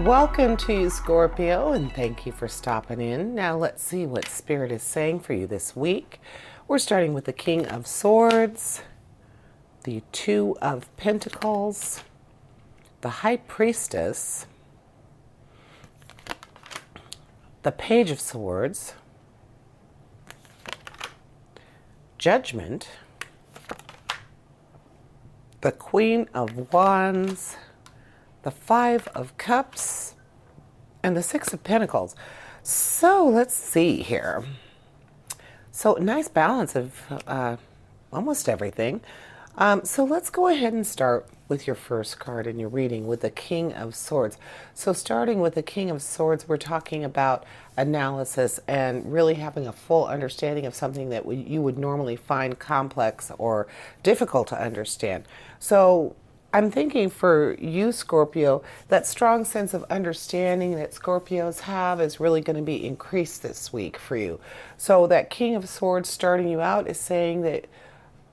Welcome to Scorpio, and thank you for stopping in. Now let's see what Spirit is saying for you this week. We're starting with the King of Swords, the Two of Pentacles, the High Priestess, the Page of Swords, Judgment, the Queen of Wands, the Five of Cups, and the Six of Pentacles. So let's see here. So nice balance of almost everything. So let's go ahead and start with your first card in your reading with the King of Swords. So starting with the King of Swords, we're talking about analysis and really having a full understanding of something that you would normally find complex or difficult to understand. So I'm thinking for you, Scorpio, that strong sense of understanding that Scorpios have is really going to be increased this week for you. So that King of Swords starting you out is saying that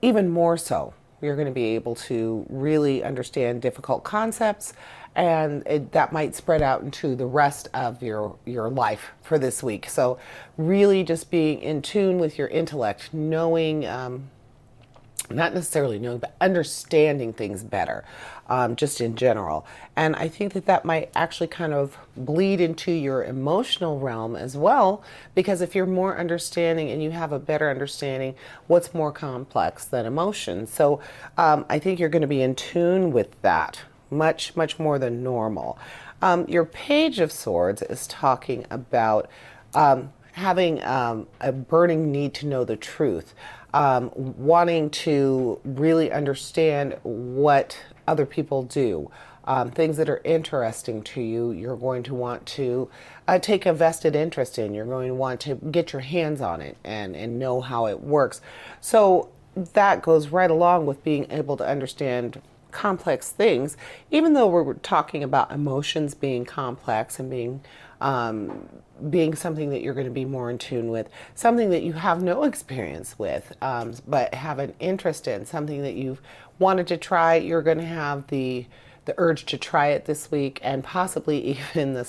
even more so, you're going to be able to really understand difficult concepts, and that might spread out into the rest of your life for this week. So really just being in tune with your intellect, knowing not necessarily knowing, but understanding things better, just in general. And I think that that might actually kind of bleed into your emotional realm as well, because if you're more understanding and you have a better understanding, what's more complex than emotion? So I think you're going to be in tune with that much, much more than normal. Your Page of Swords is talking about having a burning need to know the truth. Wanting to really understand what other people do, things that are interesting to you, you're going to want to take a vested interest in. You're going to want to get your hands on it and know how it works. So that goes right along with being able to understand complex things, even though we're talking about emotions being complex and being something that you're going to be more in tune with, something that you have no experience with, but have an interest in, something that you've wanted to try. You're going to have the urge to try it this week, and possibly even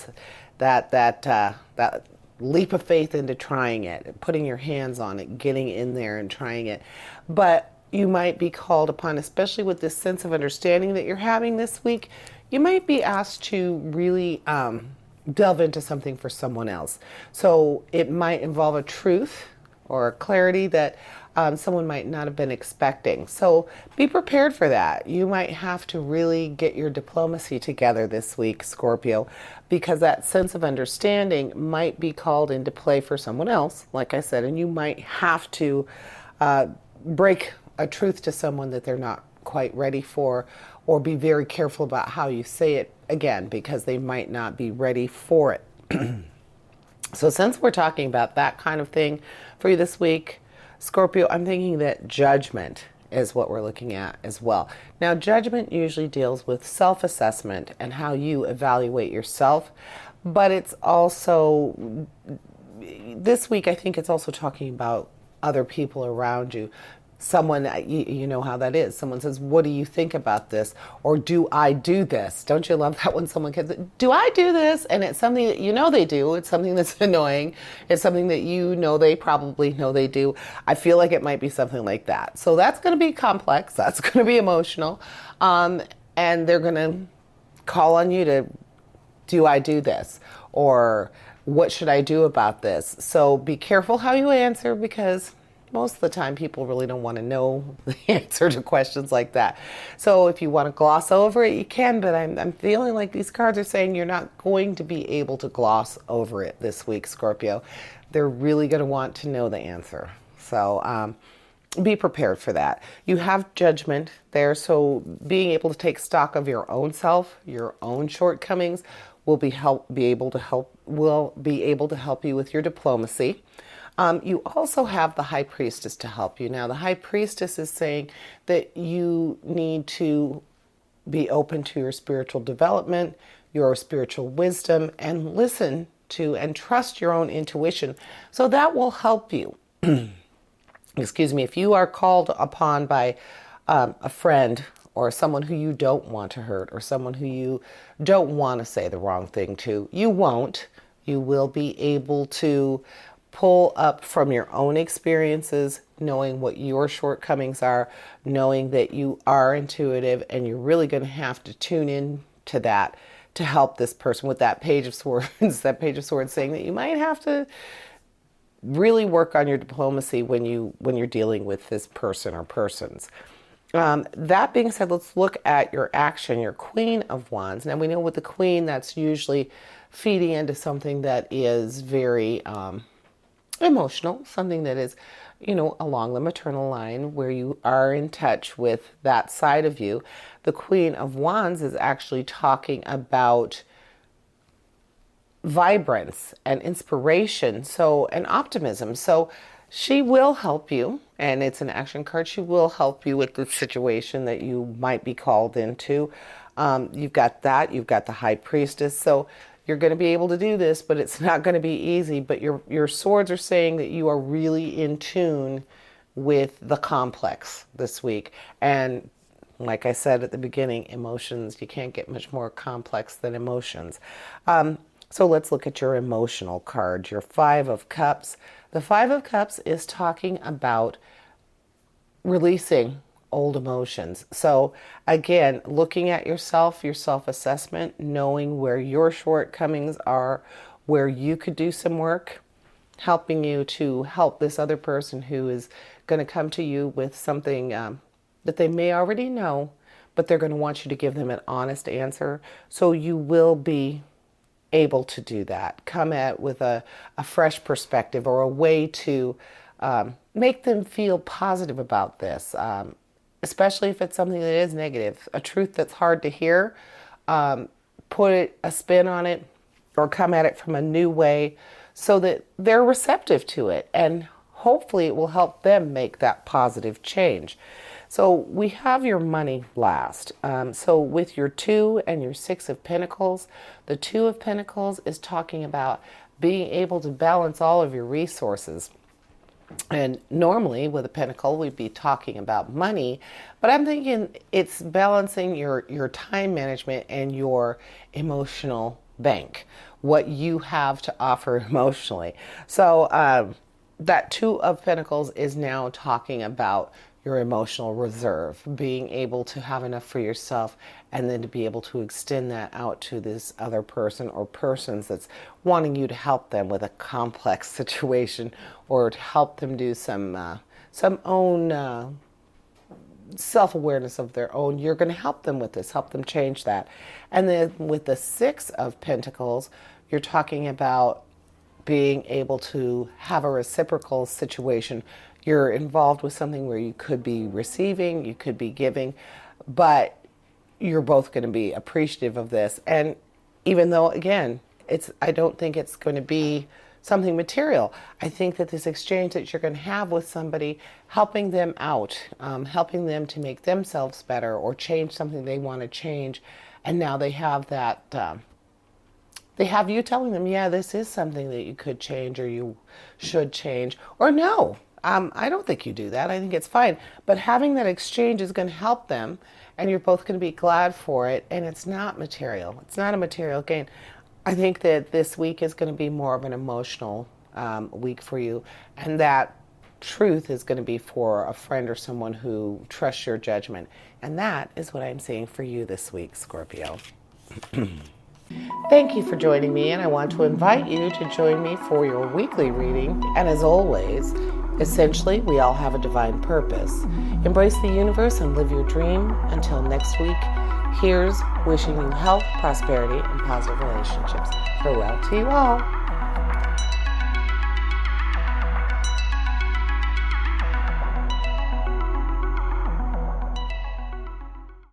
that leap of faith into trying it, putting your hands on it, getting in there and trying it. But you might be called upon, especially with this sense of understanding that you're having this week, you might be asked to really delve into something for someone else. So it might involve a truth or a clarity that someone might not have been expecting. So be prepared for that. You might have to really get your diplomacy together this week, Scorpio, because that sense of understanding might be called into play for someone else, like I said, and you might have to break a truth to someone that they're not quite ready for, or be very careful about how you say it, again, because they might not be ready for it. So since we're talking about that kind of thing for you this week, Scorpio, I'm thinking that judgment is what we're looking at as well. Now, judgment usually deals with self-assessment and how you evaluate yourself, but it's also, this week, I think it's also talking about other people around you. Someone, you know how that is. Someone says, what do you think about this? Or do I do this? Don't you love that when someone says, do I do this? And it's something that you know they do. It's something that's annoying. It's something that you know they probably know they do. I feel like it might be something like that. So that's going to be complex. That's going to be emotional. And they're going to call on you to, do I do this? Or what should I do about this? So be careful how you answer, because most of the time people really don't want to know the answer to questions like that. So if you want to gloss over it, you can, but I'm feeling like these cards are saying you're not going to be able to gloss over it this week, Scorpio. They're really going to want to know the answer. So be prepared for that. You have judgment there, so being able to take stock of your own self, your own shortcomings, will be able to help you with your diplomacy. You also have the High Priestess to help you. Now, the High Priestess is saying that you need to be open to your spiritual development, your spiritual wisdom, and listen to and trust your own intuition. So that will help you. Excuse me, if you are called upon by a friend or someone who you don't want to hurt, or someone who you don't want to say the wrong thing to. You won't. You will be able to pull up from your own experiences, knowing what your shortcomings are, knowing that you are intuitive, and you're really going to have to tune in to that to help this person with that Page of Swords. That Page of Swords saying that you might have to really work on your diplomacy when you're dealing with this person or persons. That being said, let's look at your action, your Queen of Wands. Now we know with the Queen, that's usually feeding into something that is very emotional, something that is, along the maternal line where you are in touch with that side of you. The Queen of Wands is actually talking about vibrance and inspiration, and optimism. So she will help you, and it's an action card. She will help you with the situation that you might be called into. You've got that. You've got the High Priestess. So you're going to be able to do this, but it's not going to be easy. But your swords are saying that you are really in tune with the complex this week. And like I said at the beginning, emotions, you can't get much more complex than emotions. So let's look at your emotional card, your Five of Cups. The Five of Cups is talking about releasing old emotions. So again, looking at yourself, your self-assessment, knowing where your shortcomings are, where you could do some work, helping you to help this other person who is going to come to you with something that they may already know, but they're going to want you to give them an honest answer. So you will be able to do that. Come at with a fresh perspective or a way to make them feel positive about this, especially if it's something that is negative, a truth that's hard to hear. Put a spin on it or come at it from a new way so that they're receptive to it, and hopefully it will help them make that positive change. So we have your money last. So with your 2 and your 6 of Pentacles, the 2 of Pentacles is talking about being able to balance all of your resources. And normally with a pentacle, we'd be talking about money, but I'm thinking it's balancing your time management and your emotional bank, what you have to offer emotionally. So that 2 of Pentacles is now talking about your emotional reserve, being able to have enough for yourself and then to be able to extend that out to this other person or persons that's wanting you to help them with a complex situation, or to help them do some own self-awareness of their own. You're going to help them with this, help them change that. And then with the 6 of Pentacles, you're talking about being able to have a reciprocal situation. You're involved with something where you could be receiving, you could be giving, but you're both going to be appreciative of this. And even though, again, I don't think it's going to be something material. I think that this exchange that you're going to have with somebody, helping them out, helping them to make themselves better or change something they want to change. And now they have that, they have you telling them, yeah, this is something that you could change or you should change, or no. I don't think you do that. I think it's fine. But having that exchange is going to help them, and you're both going to be glad for it. And it's not material. It's not a material gain. I think that this week is going to be more of an emotional week for you. And that truth is going to be for a friend or someone who trusts your judgment. And that is what I'm seeing for you this week, Scorpio. Thank you for joining me, and I want to invite you to join me for your weekly reading. And as always, essentially, we all have a divine purpose. Embrace the universe and live your dream. Until next week, here's wishing you health, prosperity, and positive relationships. Farewell to you all.